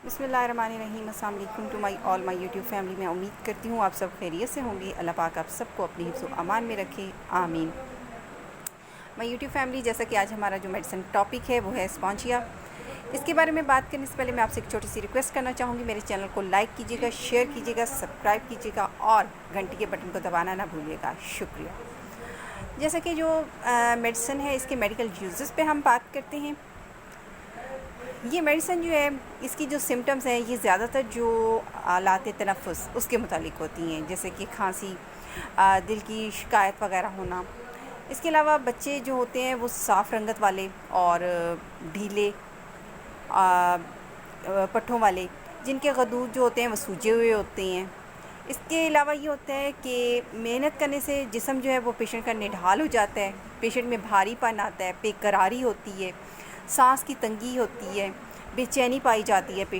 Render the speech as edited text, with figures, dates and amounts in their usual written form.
बिस्मिल्लाहिर्रहमानिर्रहीम। अस्सलाम वालेकुम टू माई यूट्यूब फैमिली। मैं उम्मीद करती हूँ आप सब खैरियत से होंगे। अल्लाह पाक आप सबको अपनी हिफ्ज़ व अमान में रखे, आमीन। माई यूट्यूब फैमिली, जैसा कि आज हमारा जो मेडिसिन टॉपिक है वो है स्पॉन्जिया। इसके बारे में बात करने से पहले मैं आपसे एक छोटी सी रिक्वेस्ट करना चाहूँगी। मेरे चैनल को लाइक कीजिएगा, शेयर कीजिएगा, सब्सक्राइब कीजिएगा और घंटी के बटन को दबाना ना भूलिएगा। शुक्रिया। जैसा कि जो मेडिसिन है, इसके मेडिकल यूजेस पे हम बात करते हैं। ये मेडिसिन जो है, इसकी जो सिम्टम्स हैं ये ज़्यादातर जो आलात तनफ़ुस उसके मुतालिक होती हैं, जैसे कि खांसी, दिल की शिकायत वगैरह होना। इसके अलावा बच्चे जो होते हैं वो साफ़ रंगत वाले और ढीले पट्ठों वाले, जिनके गदूद जो होते हैं वो सूजे हुए होते हैं। इसके अलावा ये होता है कि मेहनत करने से जिस्म जो है वो पेशेंट का निढाल हो जाता है, पेशेंट में भारीपन आता है, बेकरारी होती है, सांस की तंगी होती है, बेचैनी पाई जाती है पेशेंट